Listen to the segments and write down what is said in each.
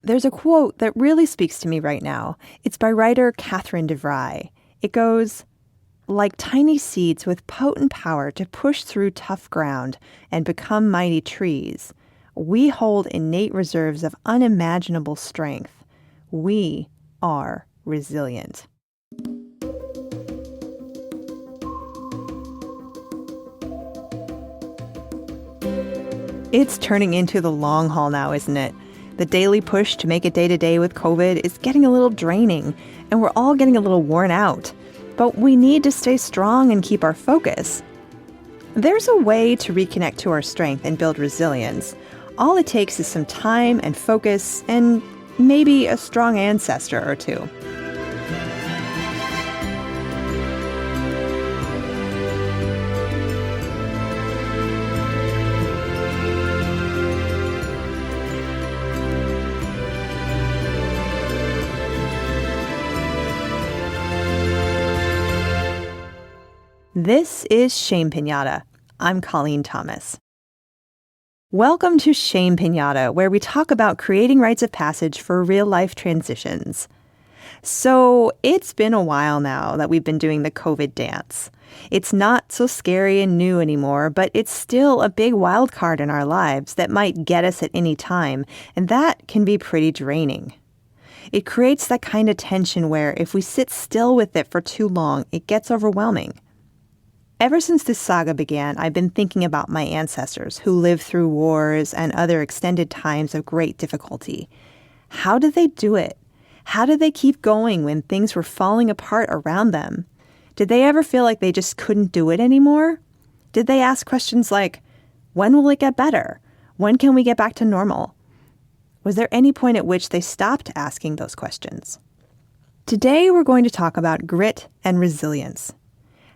There's a quote that really speaks to me right now. It's by writer Catherine DeVry. It goes, "Like tiny seeds with potent power to push through tough ground and become mighty trees, we hold innate reserves of unimaginable strength. We are resilient." It's turning into the long haul now, isn't it? The daily push to make it day-to-day with COVID is getting a little draining, and we're all getting a little worn out. But we need to stay strong and keep our focus. There's a way to reconnect to our strength and build resilience. All it takes is some time and focus and maybe a strong ancestor or two. This is Shame Piñata. I'm Colleen Thomas. Welcome to Shame Piñata, where we talk about creating rites of passage for real-life transitions. So it's been a while now that we've been doing the COVID dance. It's not so scary and new anymore, but it's still a big wild card in our lives that might get us at any time, and that can be pretty draining. It creates that kind of tension where if we sit still with it for too long, it gets overwhelming. Ever since this saga began, I've been thinking about my ancestors who lived through wars and other extended times of great difficulty. How did they do it? How did they keep going when things were falling apart around them? Did they ever feel like they just couldn't do it anymore? Did they ask questions like, when will it get better? When can we get back to normal? Was there any point at which they stopped asking those questions? Today, we're going to talk about grit and resilience.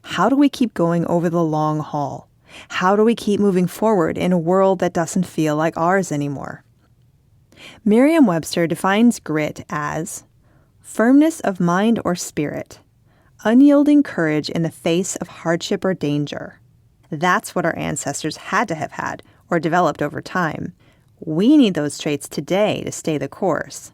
How do we keep going over the long haul? How do we keep moving forward in a world that doesn't feel like ours anymore? Merriam-Webster defines grit as firmness of mind or spirit, unyielding courage in the face of hardship or danger. That's what our ancestors had to have had or developed over time. We need those traits today to stay the course,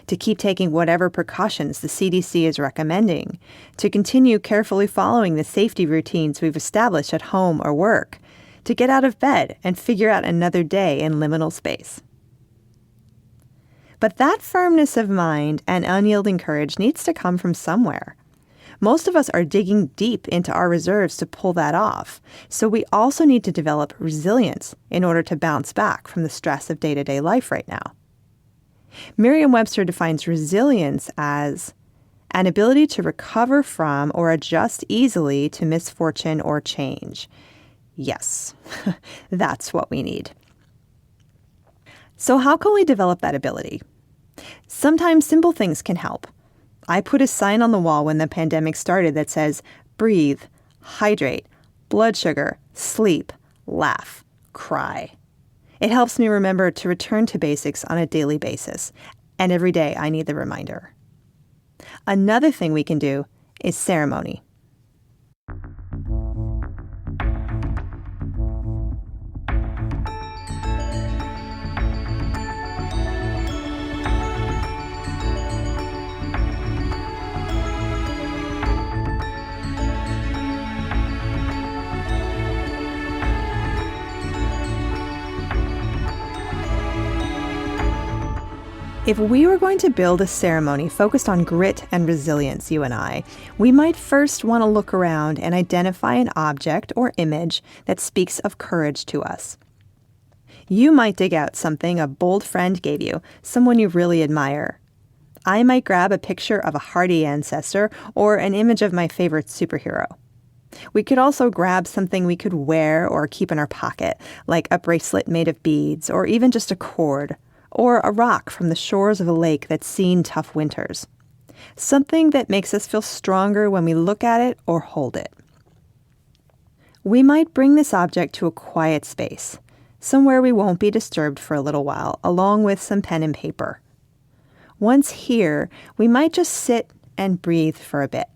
to keep taking whatever precautions the CDC is recommending, to continue carefully following the safety routines we've established at home or work, to get out of bed and figure out another day in liminal space. But that firmness of mind and unyielding courage needs to come from somewhere. Most of us are digging deep into our reserves to pull that off, so we also need to develop resilience in order to bounce back from the stress of day-to-day life right now. Merriam-Webster defines resilience as an ability to recover from or adjust easily to misfortune or change. Yes, that's what we need. So how can we develop that ability? Sometimes simple things can help. I put a sign on the wall when the pandemic started that says, breathe, hydrate, blood sugar, sleep, laugh, cry. It helps me remember to return to basics on a daily basis, and every day I need the reminder. Another thing we can do is ceremony. If we were going to build a ceremony focused on grit and resilience, you and I, we might first want to look around and identify an object or image that speaks of courage to us. You might dig out something a bold friend gave you, someone you really admire. I might grab a picture of a hardy ancestor or an image of my favorite superhero. We could also grab something we could wear or keep in our pocket, like a bracelet made of beads or even just a cord, or a rock from the shores of a lake that's seen tough winters. Something that makes us feel stronger when we look at it or hold it. We might bring this object to a quiet space, somewhere we won't be disturbed for a little while, along with some pen and paper. Once here, we might just sit and breathe for a bit.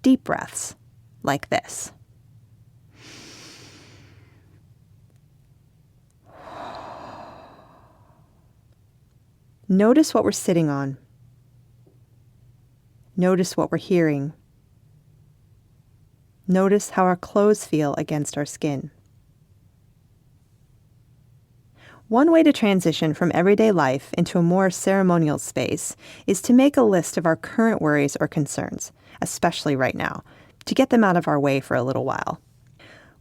Deep breaths, like this. Notice what we're sitting on. Notice what we're hearing. Notice how our clothes feel against our skin. One way to transition from everyday life into a more ceremonial space is to make a list of our current worries or concerns, especially right now, to get them out of our way for a little while.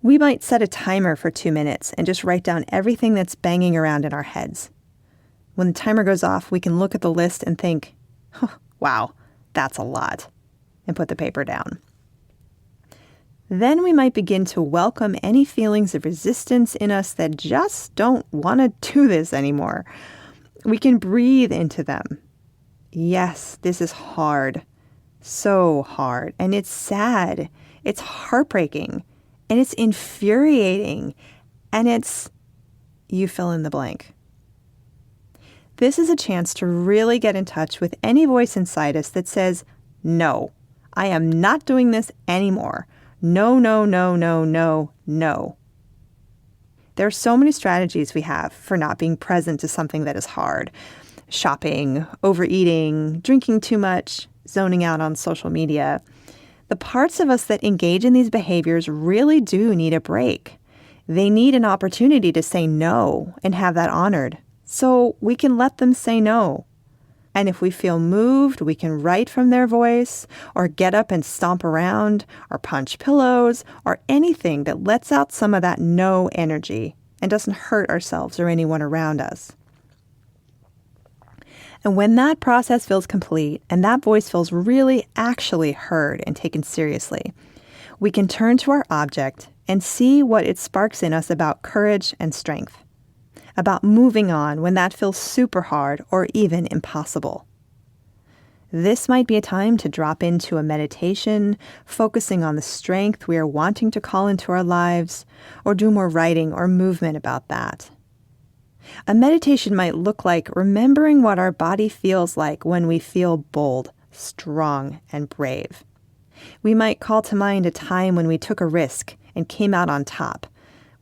We might set a timer for 2 minutes and just write down everything that's banging around in our heads. When the timer goes off, we can look at the list and think, wow, that's a lot, and put the paper down. Then we might begin to welcome any feelings of resistance in us that just don't want to do this anymore. We can breathe into them. Yes, this is hard, so hard, and it's sad, it's heartbreaking, and it's infuriating, and it's, you fill in the blank. This is a chance to really get in touch with any voice inside us that says, no, I am not doing this anymore. No, no, no, no, no, no. There are so many strategies we have for not being present to something that is hard. Shopping, overeating, drinking too much, zoning out on social media. The parts of us that engage in these behaviors really do need a break. They need an opportunity to say no and have that honored, so we can let them say no. And if we feel moved, we can write from their voice, or get up and stomp around, or punch pillows, or anything that lets out some of that no energy and doesn't hurt ourselves or anyone around us. And when that process feels complete, and that voice feels really actually heard and taken seriously, we can turn to our object and see what it sparks in us about courage and strength. About moving on when that feels super hard or even impossible. This might be a time to drop into a meditation, focusing on the strength we are wanting to call into our lives, or do more writing or movement about that. A meditation might look like remembering what our body feels like when we feel bold, strong, and brave. We might call to mind a time when we took a risk and came out on top,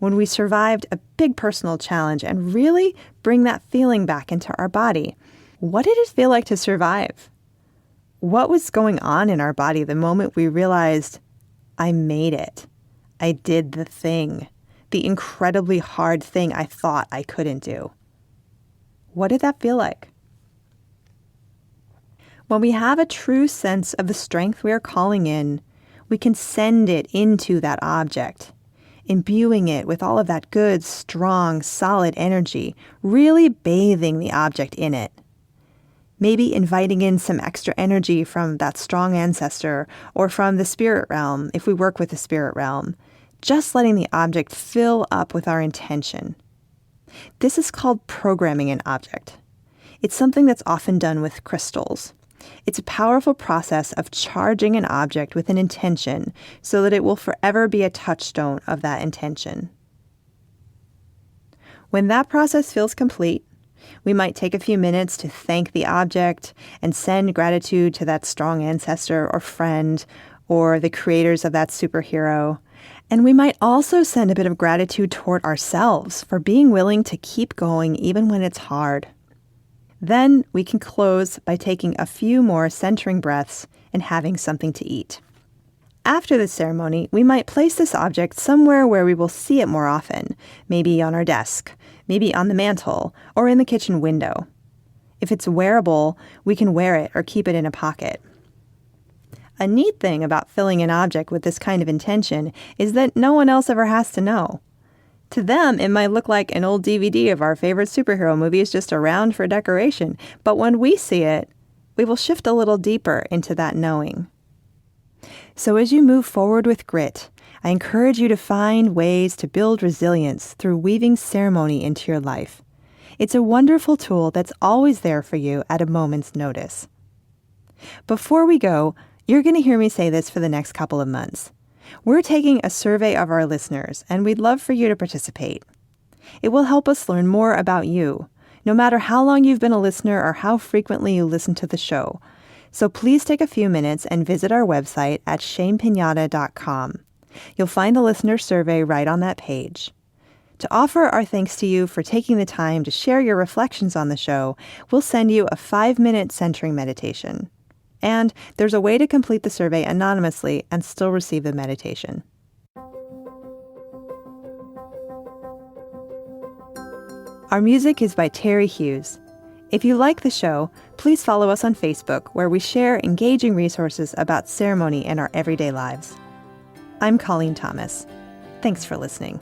when we survived a big personal challenge, and really bring that feeling back into our body. What did it feel like to survive? What was going on in our body the moment we realized, I made it. I did the thing, the incredibly hard thing I thought I couldn't do. What did that feel like? When we have a true sense of the strength we are calling in, we can send it into that object, imbuing it with all of that good, strong, solid energy, really bathing the object in it. Maybe inviting in some extra energy from that strong ancestor or from the spirit realm, if we work with the spirit realm, just letting the object fill up with our intention. This is called programming an object. It's something that's often done with crystals. It's a powerful process of charging an object with an intention so that it will forever be a touchstone of that intention. When that process feels complete, we might take a few minutes to thank the object and send gratitude to that strong ancestor or friend or the creators of that superhero. And we might also send a bit of gratitude toward ourselves for being willing to keep going even when it's hard. Then we can close by taking a few more centering breaths and having something to eat. After the ceremony, we might place this object somewhere where we will see it more often, maybe on our desk, maybe on the mantle, or in the kitchen window. If it's wearable, we can wear it or keep it in a pocket. A neat thing about filling an object with this kind of intention is that no one else ever has to know. To them, it might look like an old DVD of our favorite superhero movies just around for decoration, but when we see it, we will shift a little deeper into that knowing. So as you move forward with grit, I encourage you to find ways to build resilience through weaving ceremony into your life. It's a wonderful tool that's always there for you at a moment's notice. Before we go, you're going to hear me say this for the next couple of months. We're taking a survey of our listeners, and we'd love for you to participate. It will help us learn more about you, no matter how long you've been a listener or how frequently you listen to the show. So please take a few minutes and visit our website at shamepiñata.com. You'll find the listener survey right on that page. To offer our thanks to you for taking the time to share your reflections on the show, we'll send you a 5-minute centering meditation. And there's a way to complete the survey anonymously and still receive the meditation. Our music is by Terry Hughes. If you like the show, please follow us on Facebook, where we share engaging resources about ceremony in our everyday lives. I'm Colleen Thomas. Thanks for listening.